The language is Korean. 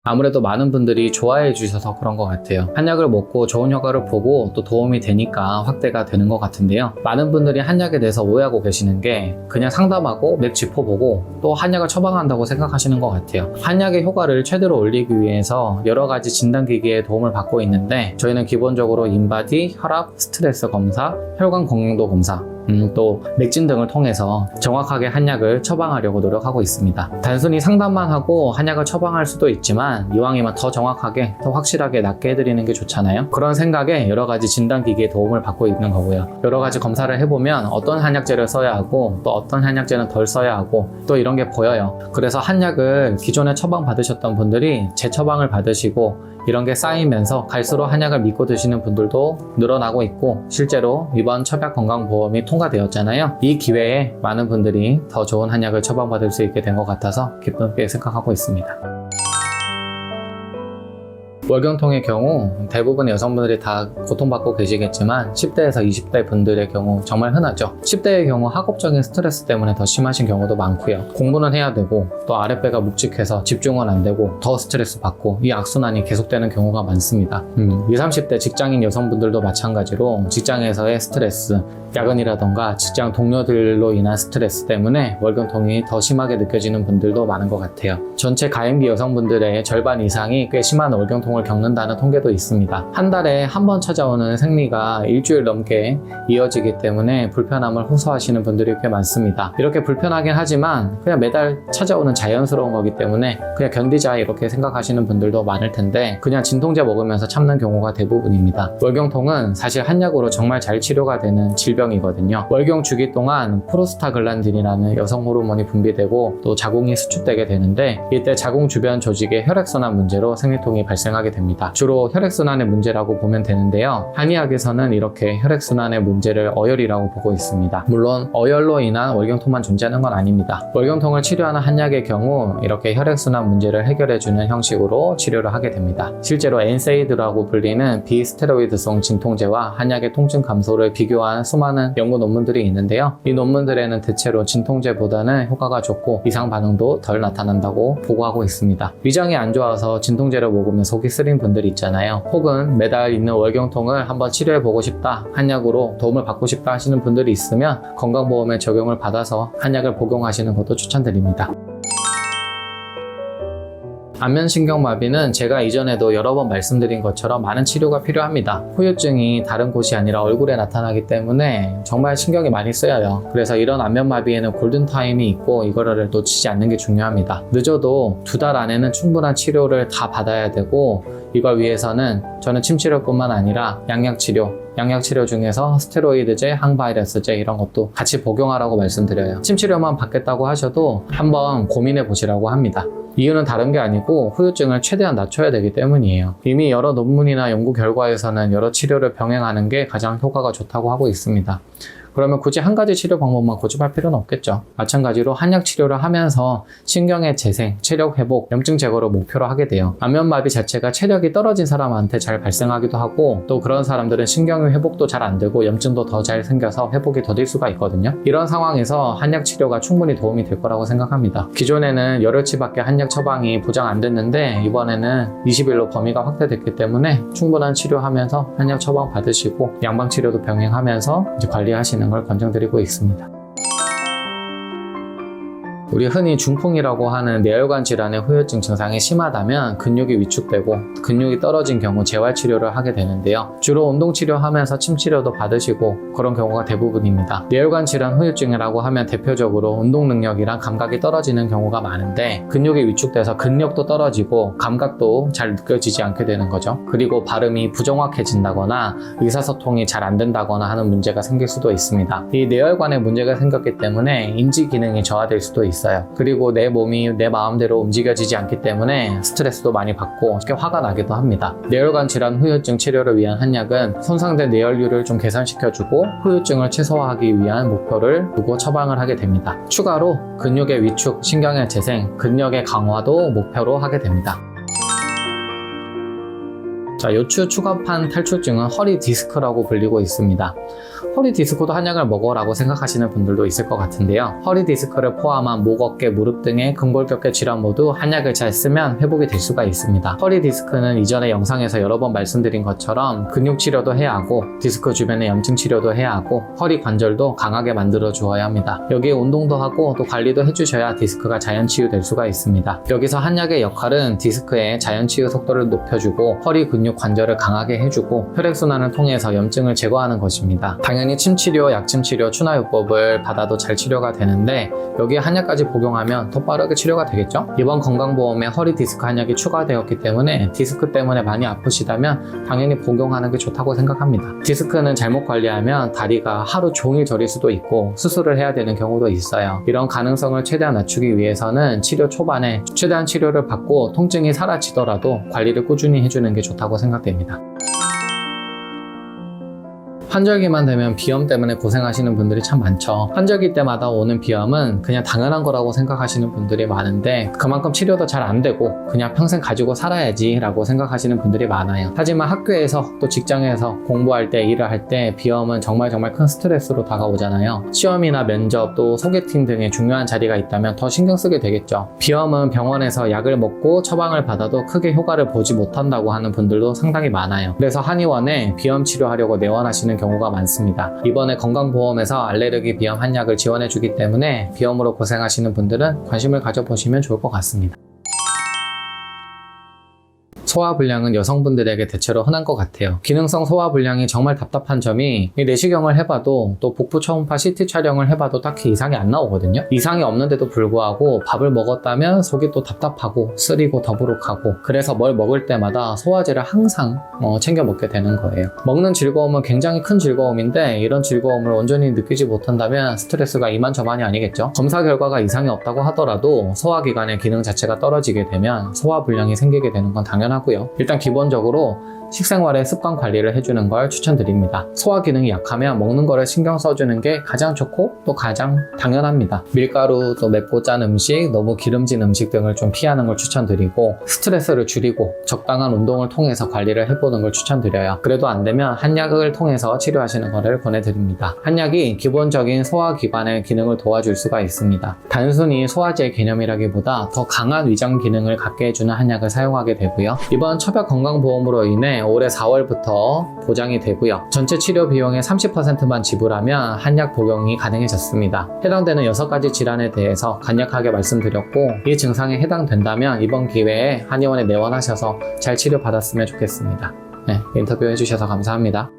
아무래도 많은 분들이 좋아해 주셔서 그런 것 같아요. 한약을 먹고 좋은 효과를 보고 또 도움이 되니까 확대가 되는 것 같은데요. 많은 분들이 한약에 대해서 오해하고 계시는 게 그냥 상담하고 맥 짚어보고 또 한약을 처방한다고 생각하시는 것 같아요. 한약의 효과를 최대로 올리기 위해서 여러 가지 진단기기의 도움을 받고 있는데 저희는 기본적으로 인바디, 혈압, 스트레스 검사, 혈관 공명도 검사 또 맥진 등을 통해서 정확하게 한약을 처방하려고 노력하고 있습니다. 단순히 상담만 하고 한약을 처방할 수도 있지만 이왕이면 더 정확하게 더 확실하게 낫게 해드리는 게 좋잖아요. 그런 생각에 여러 가지 진단기기의 도움을 받고 있는 거고요. 여러 가지 검사를 해보면 어떤 한약재를 써야 하고 또 어떤 한약재는 덜 써야 하고 또 이런 게 보여요. 그래서 한약을 기존에 처방 받으셨던 분들이 재처방을 받으시고 이런 게 쌓이면서 갈수록 한약을 믿고 드시는 분들도 늘어나고 있고 실제로 이번 첩약건강보험이 통과되었잖아요. 이 기회에 많은 분들이 더 좋은 한약을 처방받을 수 있게 된 것 같아서 기쁘게 생각하고 있습니다. 월경통의 경우 대부분의 여성분들이 다 고통받고 계시겠지만 10대에서 20대 분들의 경우 정말 흔하죠. 10대의 경우 학업적인 스트레스 때문에 더 심하신 경우도 많고요. 공부는 해야 되고 또 아랫배가 묵직해서 집중은 안 되고 더 스트레스 받고 이 악순환이 계속되는 경우가 많습니다. 20, 30대 직장인 여성분들도 마찬가지로 직장에서의 스트레스, 야근이라던가 직장 동료들로 인한 스트레스 때문에 월경통이 더 심하게 느껴지는 분들도 많은 것 같아요. 전체 가임기 여성분들의 절반 이상이 꽤 심한 월경통을 겪는다는 통계도 있습니다. 한 달에 한 번 찾아오는 생리가 일주일 넘게 이어지기 때문에 불편함을 호소하시는 분들이 꽤 많습니다. 이렇게 불편하긴 하지만 그냥 매달 찾아오는 자연스러운 거기 때문에 그냥 견디자 이렇게 생각하시는 분들도 많을 텐데 그냥 진통제 먹으면서 참는 경우가 대부분입니다. 월경통은 사실 한약으로 정말 잘 치료가 되는 질병이거든요. 월경 주기 동안 프로스타글란딘이라는 여성 호르몬이 분비되고 또 자궁이 수축되게 되는데 이때 자궁 주변 조직의 혈액순환 문제로 생리통이 발생하게 됩니다. 주로 혈액순환의 문제라고 보면 되는데요. 한의학에서는 이렇게 혈액순환의 문제를 어열이라고 보고 있습니다. 물론 어열로 인한 월경통만 존재하는 건 아닙니다. 월경통을 치료하는 한약의 경우 이렇게 혈액순환 문제를 해결해주는 형식으로 치료를 하게 됩니다. 실제로 엔세이드라고 불리는 비스테로이드성 진통제와 한약의 통증 감소를 비교한 수많은 연구 논문들이 있는데요. 이 논문들에는 대체로 진통제보다는 효과가 좋고 이상 반응도 덜 나타난다고 보고하고 있습니다. 위장이 안 좋아서 진통제를 먹으면 속이 쓰린 분들이 있잖아요. 혹은 매달 있는 월경통을 한번 치료해보고 싶다, 한약으로 도움을 받고 싶다 하시는 분들이 있으면 건강보험에 적용을 받아서 한약을 복용하시는 것도 추천드립니다. 안면신경마비는 제가 이전에도 여러 번 말씀드린 것처럼 많은 치료가 필요합니다. 후유증이 다른 곳이 아니라 얼굴에 나타나기 때문에 정말 신경이 많이 쓰여요. 그래서 이런 안면마비에는 골든타임이 있고 이거를 놓치지 않는 게 중요합니다. 늦어도 2달 안에는 충분한 치료를 다 받아야 되고 이걸 위해서는 저는 침치료뿐만 아니라 양약치료 중에서 스테로이드제, 항바이러스제 이런 것도 같이 복용하라고 말씀드려요. 침치료만 받겠다고 하셔도 한번 고민해 보시라고 합니다. 이유는 다른 게 아니고 후유증을 최대한 낮춰야 되기 때문이에요. 이미 여러 논문이나 연구 결과에서는 여러 치료를 병행하는 게 가장 효과가 좋다고 하고 있습니다. 그러면 굳이 한 가지 치료 방법만 고집할 필요는 없겠죠. 마찬가지로 한약 치료를 하면서 신경의 재생, 체력 회복, 염증 제거를 목표로 하게 돼요. 안면마비 자체가 체력이 떨어진 사람한테 잘 발생하기도 하고 또 그런 사람들은 신경의 회복도 잘 안 되고 염증도 더 잘 생겨서 회복이 더딜 수가 있거든요. 이런 상황에서 한약 치료가 충분히 도움이 될 거라고 생각합니다. 기존에는 열흘치밖에 한약 처방이 보장 안 됐는데 이번에는 20일로 범위가 확대됐기 때문에 충분한 치료하면서 한약 처방 받으시고 양방 치료도 병행하면서 이제 관리하시는 걸 권장드리고 있습니다. 우리 흔히 중풍이라고 하는 뇌혈관 질환의 후유증 증상이 심하다면 근육이 위축되고 근육이 떨어진 경우 재활치료를 하게 되는데요. 주로 운동치료하면서 침치료도 받으시고 그런 경우가 대부분입니다. 뇌혈관 질환 후유증이라고 하면 대표적으로 운동 능력이랑 감각이 떨어지는 경우가 많은데 근육이 위축돼서 근력도 떨어지고 감각도 잘 느껴지지 않게 되는 거죠. 그리고 발음이 부정확해진다거나 의사소통이 잘 안 된다거나 하는 문제가 생길 수도 있습니다. 이 뇌혈관에 문제가 생겼기 때문에 인지 기능이 저하될 수도 있어요. 그리고 내 몸이 내 마음대로 움직여지지 않기 때문에 스트레스도 많이 받고 쉽게 화가 나기도 합니다. 뇌혈관 질환 후유증 치료를 위한 한약은 손상된 뇌혈류를 좀 개선시켜주고 후유증을 최소화하기 위한 목표를 두고 처방을 하게 됩니다. 추가로 근육의 위축, 신경의 재생, 근력의 강화도 목표로 하게 됩니다. 자, 요추 추가판 탈출증은 허리 디스크라고 불리고 있습니다. 허리 디스크도 한약을 먹어라고 생각하시는 분들도 있을 것 같은데요. 허리 디스크를 포함한 목, 어깨, 무릎 등의 근골격계 질환 모두 한약을 잘 쓰면 회복이 될 수가 있습니다. 허리 디스크는 이전에 영상에서 여러 번 말씀드린 것처럼 근육 치료도 해야 하고 디스크 주변의 염증 치료도 해야 하고 허리 관절도 강하게 만들어 주어야 합니다. 여기에 운동도 하고 또 관리도 해주셔야 디스크가 자연 치유될 수가 있습니다. 여기서 한약의 역할은 디스크의 자연 치유 속도를 높여주고 허리 근육 관절을 강하게 해주고 혈액순환을 통해서 염증을 제거하는 것입니다. 당연히 침치료, 약침치료, 추나요법을 받아도 잘 치료가 되는데 여기에 한약까지 복용하면 더 빠르게 치료가 되겠죠? 이번 건강보험에 허리 디스크 한약이 추가되었기 때문에 디스크 때문에 많이 아프시다면 당연히 복용하는 게 좋다고 생각합니다. 디스크는 잘못 관리하면 다리가 하루 종일 저릴 수도 있고 수술을 해야 되는 경우도 있어요. 이런 가능성을 최대한 낮추기 위해서는 치료 초반에 최대한 치료를 받고 통증이 사라지더라도 관리를 꾸준히 해주는 게 좋다고 생각됩니다. 환절기만 되면 비염 때문에 고생하시는 분들이 참 많죠. 환절기 때마다 오는 비염은 그냥 당연한 거라고 생각하시는 분들이 많은데 그만큼 치료도 잘 안 되고 그냥 평생 가지고 살아야지 라고 생각하시는 분들이 많아요. 하지만 학교에서 또 직장에서 공부할 때 일을 할 때 비염은 정말 큰 스트레스로 다가오잖아요. 시험이나 면접 또 소개팅 등의 중요한 자리가 있다면 더 신경 쓰게 되겠죠. 비염은 병원에서 약을 먹고 처방을 받아도 크게 효과를 보지 못한다고 하는 분들도 상당히 많아요. 그래서 한의원에 비염 치료하려고 내원하시는 경우가 많습니다. 이번에 건강보험에서 알레르기 비염 한약을 지원해주기 때문에 비염으로 고생하시는 분들은 관심을 가져보시면 좋을 것 같습니다. 소화불량은 여성분들에게 대체로 흔한 것 같아요. 기능성 소화불량이 정말 답답한 점이 내시경을 해봐도 또 복부 초음파 CT 촬영을 해봐도 딱히 이상이 안 나오거든요. 이상이 없는데도 불구하고 밥을 먹었다면 속이 또 답답하고 쓰리고 더부룩하고 그래서 뭘 먹을 때마다 소화제를 항상 챙겨 먹게 되는 거예요. 먹는 즐거움은 굉장히 큰 즐거움인데 이런 즐거움을 온전히 느끼지 못한다면 스트레스가 이만저만이 아니겠죠. 검사 결과가 이상이 없다고 하더라도 소화기관의 기능 자체가 떨어지게 되면 소화불량이 생기게 되는 건 당연하고요. 일단 기본적으로 식생활의 습관 관리를 해주는 걸 추천드립니다. 소화 기능이 약하면 먹는 거를 신경 써주는 게 가장 좋고 또 가장 당연합니다. 밀가루, 또 맵고 짠 음식, 너무 기름진 음식 등을 좀 피하는 걸 추천드리고 스트레스를 줄이고 적당한 운동을 통해서 관리를 해보는 걸 추천드려요. 그래도 안 되면 한약을 통해서 치료하시는 것을 권해드립니다. 한약이 기본적인 소화기관의 기능을 도와줄 수가 있습니다. 단순히 소화제 개념이라기보다 더 강한 위장 기능을 갖게 해주는 한약을 사용하게 되고요. 이번 처벽 건강보험으로 인해 올해 4월부터 보장이 되고요. 전체 치료 비용의 30%만 지불하면 한약 복용이 가능해졌습니다. 해당되는 6가지 질환에 대해서 간략하게 말씀드렸고 이 증상에 해당된다면 이번 기회에 한의원에 내원하셔서 잘 치료받았으면 좋겠습니다. 네, 인터뷰 해주셔서 감사합니다.